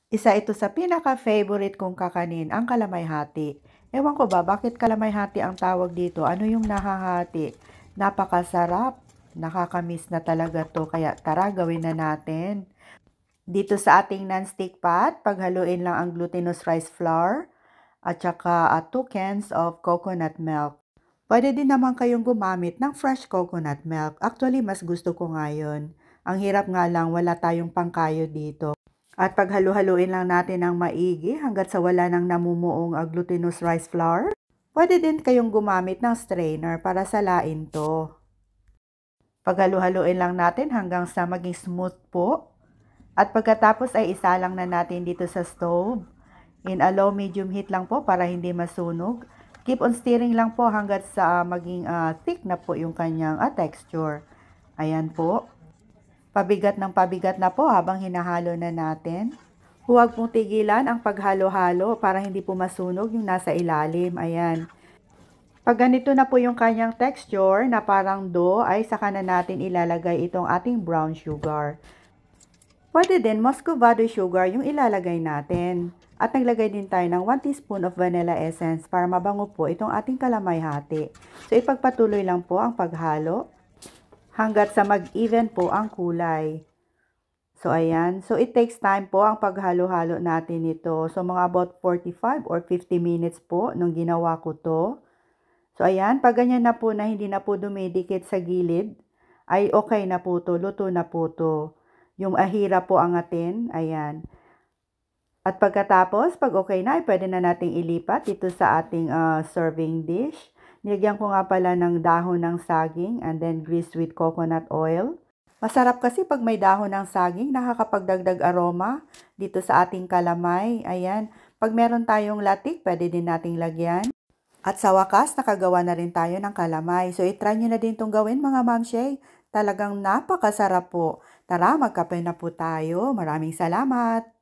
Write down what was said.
Isa ito sa pinaka-favorite kong kakanin, ang kalamay-hati. Ewan ko ba, bakit kalamay-hati ang tawag dito? Ano yung nahahati? Napakasarap. Nakakamiss na talaga to. Kaya tara, gawin na natin. Dito sa ating non-stick pot, paghaluin lang ang glutinous rice flour at saka 2 cans of coconut milk. Pwede din naman kayong gumamit ng fresh coconut milk. Actually, mas gusto ko nga yun. Ang hirap nga lang, wala tayong pangkayo dito. At paghalu-haluin lang natin ng maigi hanggat sa wala nang namumuong glutinous rice flour. Pwede din kayong gumamit ng strainer para salain to. Paghalu-haluin lang natin hanggang sa maging smooth po. At pagkatapos ay isalang na natin dito sa stove. In a low medium heat lang po para hindi masunog. Keep on stirring lang po hanggat sa maging thick na po yung kanyang texture. Ayan po. Pabigat ng pabigat na po habang hinahalo na natin. Huwag pong tigilan ang paghalo-halo para hindi po masunog yung nasa ilalim. Ayan. Pag ganito na po yung kanyang texture na parang dough, ay saka na natin ilalagay itong ating brown sugar. Pwede din muscovado sugar yung ilalagay natin. At naglagay din tayo ng 1 teaspoon of vanilla essence para mabango po itong ating kalamay-hati. So ipagpatuloy lang po ang paghalo hanggat sa mag-even po ang kulay. So, ayan. So, it takes time po ang paghalo-halo natin ito. So, mga about 45 or 50 minutes po nung ginawa ko to. So, ayan. Pag ganyan na po na hindi na po dumidikit sa gilid, ay okay na po to. Luto na po to. Yung ahira po angatin. Ayan. At pagkatapos, pag okay na, ay pwede na nating ilipat dito sa ating serving dish. Nilagyan ko nga pala ng dahon ng saging and then greased with coconut oil. Masarap kasi pag may dahon ng saging, nakakapagdagdag aroma dito sa ating kalamay. Ayan. Pag meron tayong latik, pwede din nating lagyan. At sa wakas, nakagawa na rin tayo ng kalamay. So, itry nyo na din itong gawin mga mamshay. Talagang napakasarap po. Tara, magkape na po tayo. Maraming salamat!